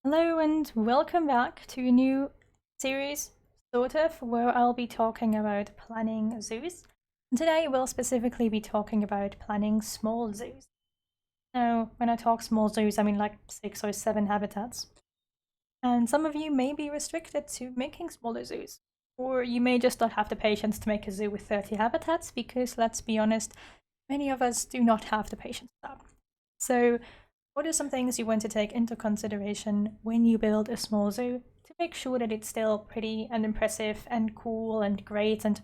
Hello and welcome back to a new series, sort of, where I'll be talking about planning zoos. And today we'll specifically be talking about planning small zoos. Now, when I talk small zoos, I mean like 6 or 7 habitats. And some of you may be restricted to making smaller zoos. Or you may just not have the patience to make a zoo with 30 habitats, because let's be honest, many of us do not have the patience for that. So what are some things you want to take into consideration when you build a small zoo to make sure that it's still pretty and impressive and cool and great and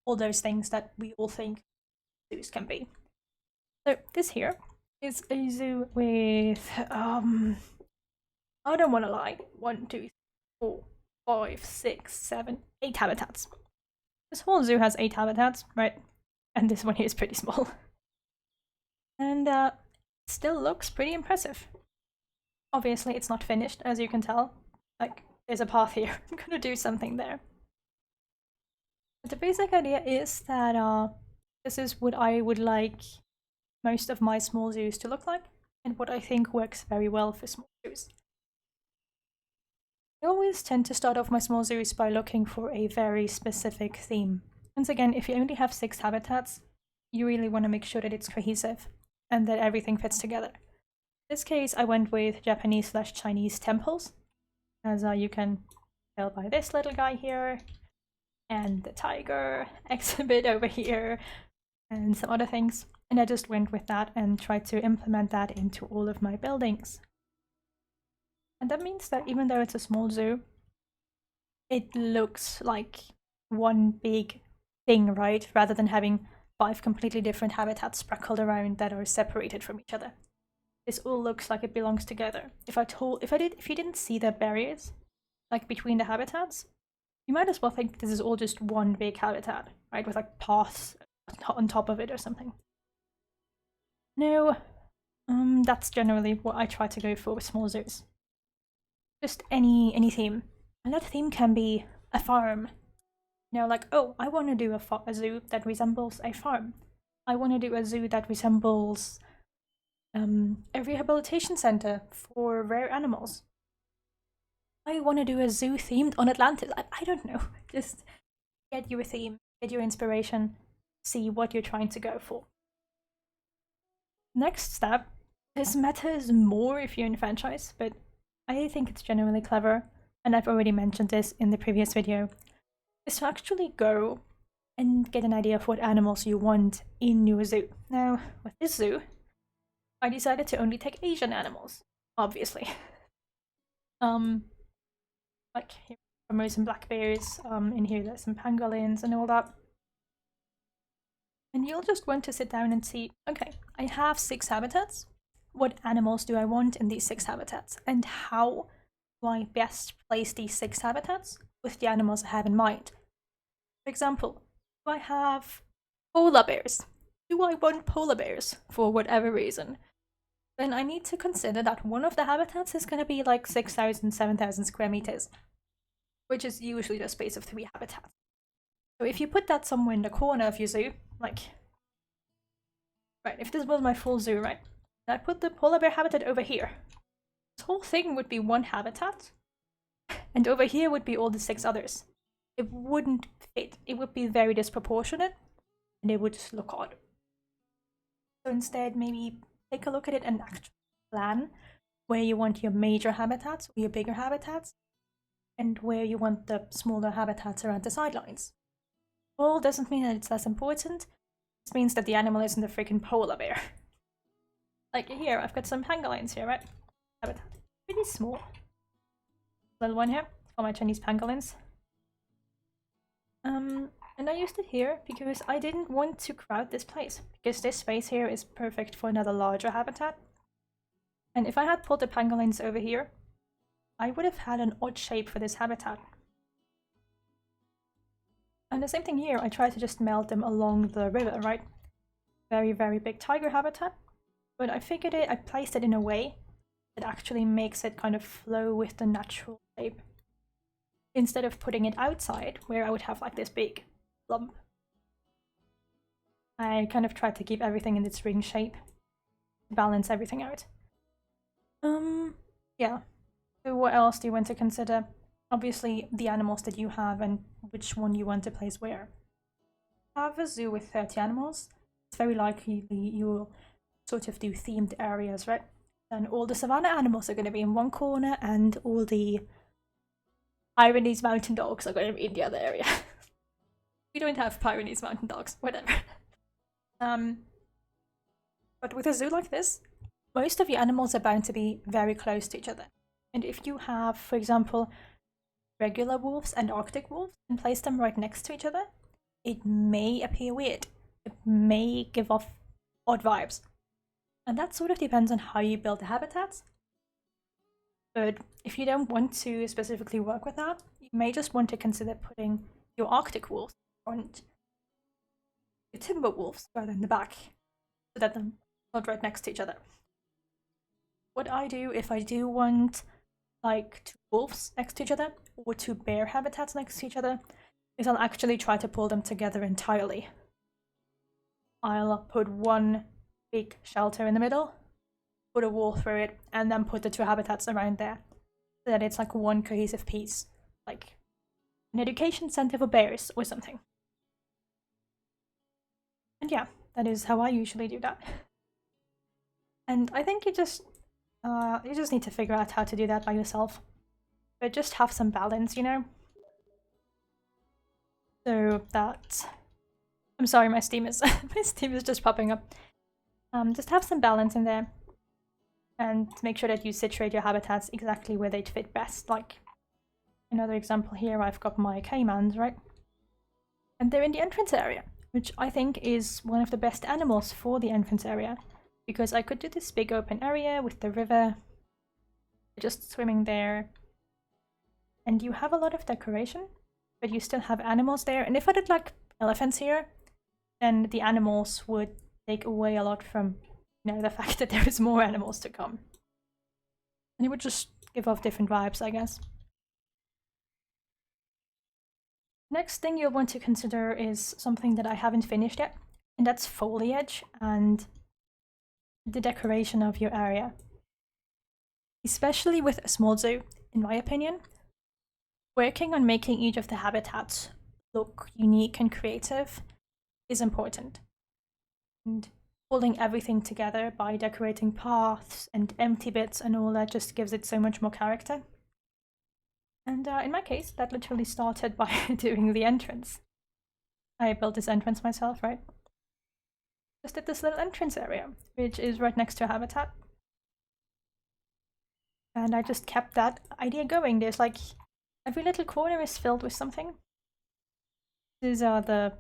all those things that we all think zoos can be? So this here is a zoo with I don't want to lie, 1, 2, 3, 4, 5, 6, 7, 8 habitats. This whole zoo has 8 habitats, right? And this one here is pretty small. And still looks pretty impressive. Obviously, it's not finished, as you can tell. Like, there's a path here. I'm gonna do something there. But the basic idea is that this is what I would like most of my small zoos to look like, and what I think works very well for small zoos. I always tend to start off my small zoos by looking for a very specific theme. Once again, if you only have 6 habitats, you really want to make sure that it's cohesive and that everything fits together. In this case, I went with Japanese/Chinese temples, as you can tell by this little guy here, and the tiger exhibit over here, and some other things. And I just went with that and tried to implement that into all of my buildings. And that means that even though it's a small zoo, it looks like one big thing, right? Rather than having 5 completely different habitats sprinkled around that are separated from each other. This all looks like it belongs together. If you didn't see the barriers, like between the habitats, you might as well think this is all just one big habitat, right? With like paths on top of it or something. No, that's generally what I try to go for with small zoos. Just any theme. And that theme can be a farm. You know, like, oh, I want to do a zoo that resembles a farm. I want to do a zoo that resembles a rehabilitation center for rare animals. I want to do a zoo themed on Atlantis. I don't know. Just get your theme, get your inspiration, see what you're trying to go for. Next step, this matters more if you're in a franchise, but I think it's generally clever, and I've already mentioned this in the previous video, is to actually go and get an idea of what animals you want in your zoo. Now, with this zoo, I decided to only take Asian animals, obviously. Like here are some black bears, in here there's some pangolins and all that. And you'll just want to sit down and see, okay, I have 6 habitats. What animals do I want in these 6 habitats? And how do I best place these 6 habitats with the animals I have in mind? For example, do I have polar bears? Do I want polar bears for whatever reason? Then I need to consider that one of the habitats is going to be like 6,000, 7,000 square meters, which is usually the space of 3 habitats. So if you put that somewhere in the corner of your zoo, like, right, if this was my full zoo, right, and I put the polar bear habitat over here, this whole thing would be 1 habitat, and over here would be all the 6 others. It wouldn't fit. It would be very disproportionate, and it would just look odd. So instead, maybe take a look at it and actually plan where you want your major habitats or your bigger habitats, and where you want the smaller habitats around the sidelines. Well, doesn't mean that it's less important. This means that the animal isn't a freaking polar bear. Like here, I've got some pangolins here, right? Habitat. Pretty small. Little one here for my Chinese pangolins. And I used it here because I didn't want to crowd this place, because this space here is perfect for another larger habitat. And if I had pulled the pangolins over here, I would have had an odd shape for this habitat. And the same thing here, I tried to just melt them along the river, right? Very, very big tiger habitat. But I figured I placed it in a way that actually makes it kind of flow with the natural shape, instead of putting it outside where I would have like this big lump. I kind of tried to keep everything in its ring shape, balance everything out. Yeah. So what else do you want to consider? Obviously, the animals that you have and which one you want to place where. Have a zoo with 30 animals. It's very likely you'll sort of do themed areas, right? And all the savannah animals are going to be in one corner, and all the Pyrenees mountain dogs are going to be in the other area. We don't have Pyrenees mountain dogs, whatever. But with a zoo like this, most of your animals are bound to be very close to each other. And if you have, for example, regular wolves and Arctic wolves and place them right next to each other, it may appear weird. It may give off odd vibes. And that sort of depends on how you build the habitats. But if you don't want to specifically work with that, you may just want to consider putting your Arctic wolves in front, your timber wolves rather in the back, so that they're not right next to each other. What I do if I do want like 2 wolves next to each other or 2 bear habitats next to each other is I'll actually try to pull them together entirely. I'll put one big shelter in the middle, put a wall through it, and then put the 2 habitats around there so that it's like one cohesive piece, like an education center for bears or something. And yeah, that is how I usually do that. And I think you just need to figure out how to do that by yourself. But just have some balance, you know? So that... I'm sorry, my Steam is just popping up. Just have some balance in there. And make sure that you situate your habitats exactly where they'd fit best. Like, another example here, I've got my caimans, right? And they're in the entrance area, which I think is one of the best animals for the entrance area. Because I could do this big open area with the river, just swimming there. And you have a lot of decoration, but you still have animals there. And if I did like elephants here, then the animals would take away a lot from, you know, the fact that there is more animals to come. And it would just give off different vibes, I guess. Next thing you'll want to consider is something that I haven't finished yet, and that's foliage and the decoration of your area. Especially with a small zoo, in my opinion, working on making each of the habitats look unique and creative is important. And pulling everything together by decorating paths and empty bits and all that just gives it so much more character. And in my case, that literally started by doing the entrance. I built this entrance myself, right? Just did this little entrance area, which is right next to a habitat. And I just kept that idea going. There's like, every little corner is filled with something. These are the,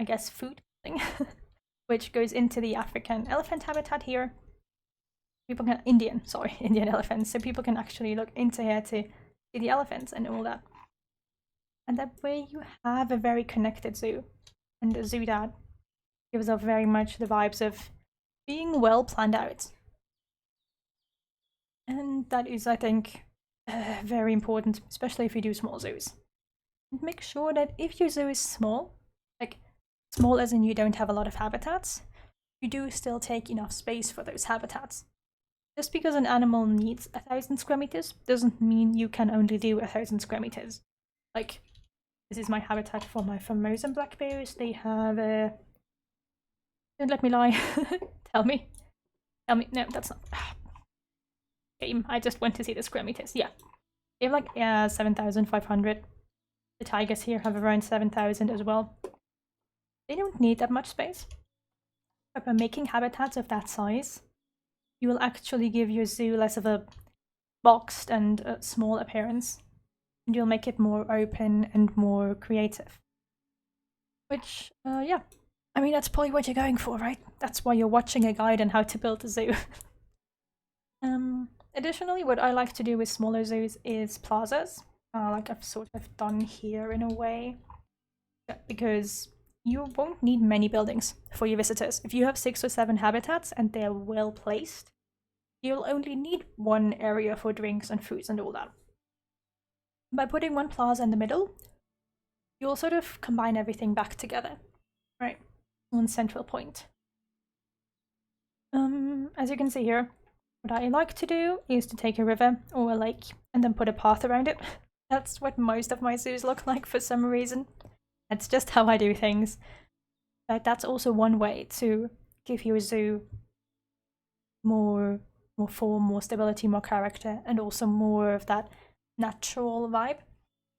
I guess, food thing, which goes into the African elephant habitat here. People can, Indian elephants, so people can actually look into here to see the elephants and all that. And that way you have a very connected zoo. And a zoo that gives off very much the vibes of being well planned out. And that is, I think, very important, especially if you do small zoos. And make sure that if your zoo is small, like small as in you don't have a lot of habitats, you do still take enough space for those habitats. Just because an animal needs 1,000 square meters doesn't mean you can only do 1,000 square meters. Like, this is my habitat for my Formosan black bears. They have a... Don't let me lie. Tell me. No, that's not... Game. I just went to see the square meters. Yeah. They have like 7,500. The tigers here have around 7,000 as well. They don't need that much space. But by making habitats of that size, you will actually give your zoo less of a boxed and small appearance. And you'll make it more open and more creative. Which, yeah. I mean, that's probably what you're going for, right? That's why you're watching a guide on how to build a zoo. Additionally, what I like to do with smaller zoos is plazas, like I've sort of done here in a way, because you won't need many buildings for your visitors. If you have 6 or 7 habitats and they're well placed, you'll only need one area for drinks and foods and all that. By putting one plaza in the middle, you'll sort of combine everything back together, right? One central point. As you can see here, What I like to do is to take a river or a lake and then put a path around it. That's what most of my zoos look like for some reason. That's just how I do things. But that's also one way to give your zoo more form, more stability, more character, and also more of that natural vibe,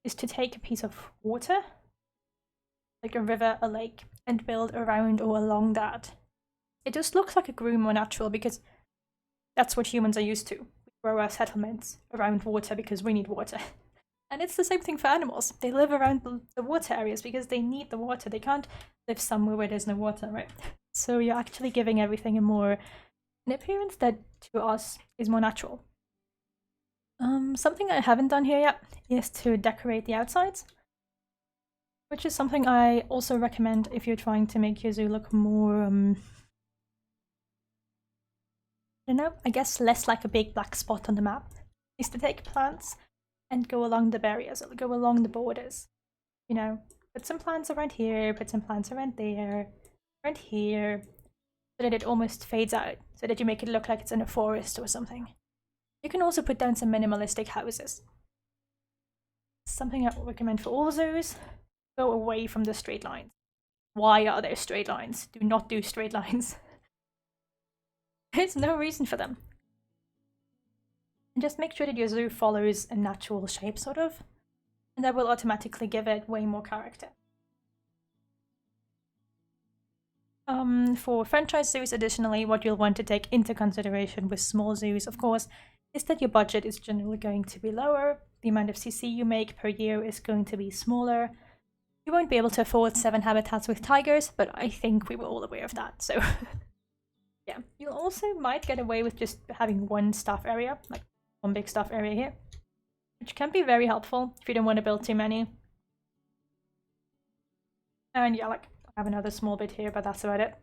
is to take a piece of water, like a river, a lake, and build around or along that. It just looks like a grew more natural because that's what humans are used to. We grow our settlements around water because we need water. And it's the same thing for animals. They live around the water areas because they need the water. They can't live somewhere where there's no water, right? So you're actually giving everything an appearance that to us is more natural. Something I haven't done here yet is to decorate the outsides, which is something I also recommend if you're trying to make your zoo look more, I don't know, I guess less like a big black spot on the map, is to take plants and go along the barriers, or go along the borders. You know, put some plants around here, put some plants around there, around here, so that it almost fades out, so that you make it look like it's in a forest or something. You can also put down some minimalistic houses. Something I recommend for all zoos, go away from the straight lines. Why are there straight lines? Do not do straight lines. There's no reason for them. And just make sure that your zoo follows a natural shape, sort of, and that will automatically give it way more character. For franchise zoos, additionally, what you'll want to take into consideration with small zoos, of course, is that your budget is generally going to be lower, the amount of CC you make per year is going to be smaller. You won't be able to afford 7 habitats with tigers, but I think we were all aware of that, so yeah. You also might get away with just having one staff area, like one big staff area here, which can be very helpful if you don't want to build too many. And yeah, like, I have another small bit here, but that's about it.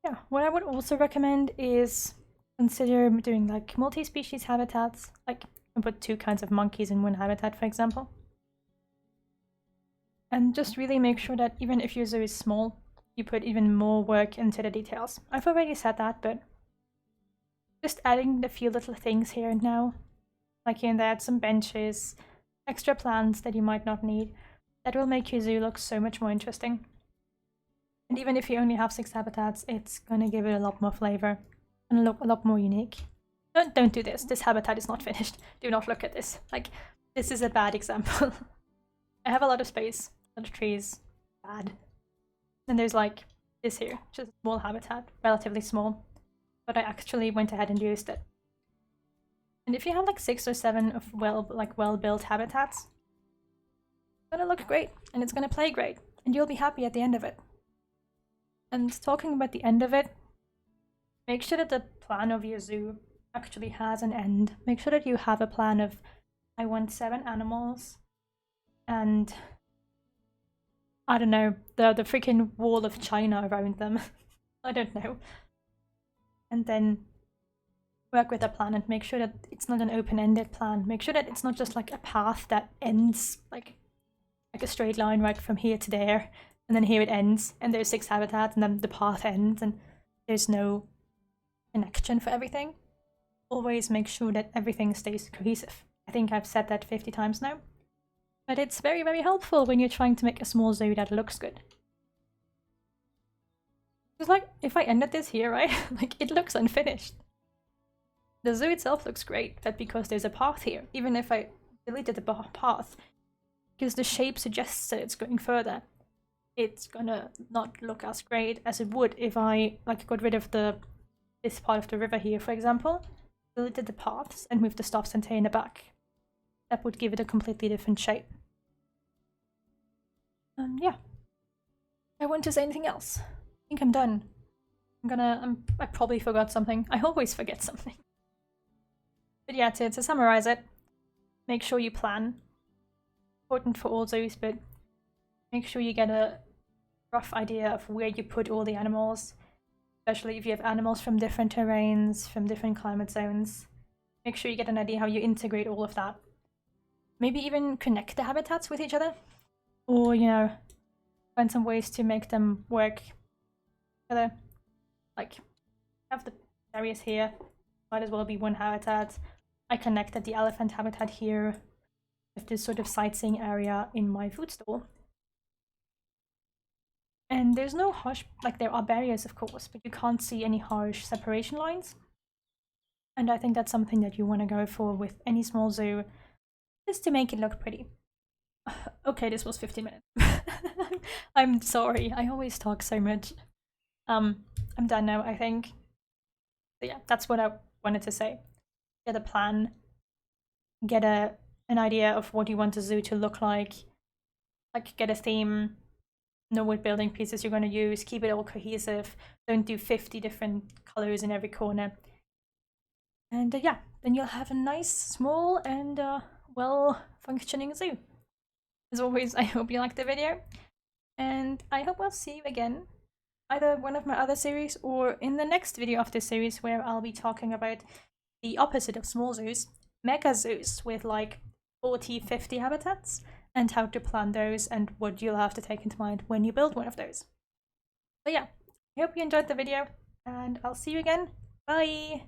Yeah, what I would also recommend is consider doing like multi-species habitats, like you can put 2 kinds of monkeys in one habitat, for example. And just really make sure that even if your zoo is small, you put even more work into the details. I've already said that, but just adding a few little things here and now, like here and there, some benches, extra plants that you might not need, that will make your zoo look so much more interesting. And even if you only have 6 habitats, it's gonna give it a lot more flavor and look a lot more unique. Don't do this. This habitat is not finished. Do not look at this. Like, this is a bad example. I have a lot of space, a lot of trees. Bad. And there's like this here, just a small habitat, relatively small. But I actually went ahead and used it. And if you have like 6 or 7 of well-built habitats, it's gonna look great and it's gonna play great and you'll be happy at the end of it. And talking about the end of it, make sure that the plan of your zoo actually has an end. Make sure that you have a plan of, I want 7 animals and I don't know, the freaking wall of China around them. I don't know. And then work with a plan and make sure that it's not an open-ended plan. Make sure that it's not just like a path that ends like a straight line right from here to there, and then here it ends, and there's 6 habitats, and then the path ends, and there's no connection for everything. Always make sure that everything stays cohesive. I think I've said that 50 times now. But it's very, very helpful when you're trying to make a small zoo that looks good. It's like, if I ended this here, right? Like, it looks unfinished. The zoo itself looks great, but because there's a path here, even if I deleted the path, because the shape suggests that it's going further, it's gonna not look as great as it would if I like got rid of this part of the river here, for example, deleted the paths and moved the stop center in the back. That would give it a completely different shape. Yeah. I want to say anything else. I think I'm done. I probably forgot something. I always forget something. But yeah, to summarize it, make sure you plan. Important for all zoos, but make sure you get a rough idea of where you put all the animals, especially if you have animals from different terrains, from different climate zones. Make sure you get an idea how you integrate all of that. Maybe even connect the habitats with each other, or, you know, find some ways to make them work together. Like, have the areas here. Might as well be one habitat. I connected the elephant habitat here with this sort of sightseeing area in my food stall. And there's no harsh, like there are barriers of course, but you can't see any harsh separation lines. And I think that's something that you want to go for with any small zoo, just to make it look pretty. Okay, this was 15 minutes. I'm sorry, I always talk so much. I'm done now, I think. But yeah, that's what I wanted to say. Get a plan, get an idea of what you want the zoo to look like get a theme, know what building pieces you're going to use, keep it all cohesive, don't do 50 different colors in every corner. And yeah, then you'll have a nice, small, and well-functioning zoo. As always, I hope you liked the video, and I hope I'll see you again, either one of my other series or in the next video of this series, where I'll be talking about the opposite of small zoos, mega zoos with like 40, 50 habitats, and how to plan those and what you'll have to take into mind when you build one of those. So yeah, I hope you enjoyed the video, and I'll see you again. Bye!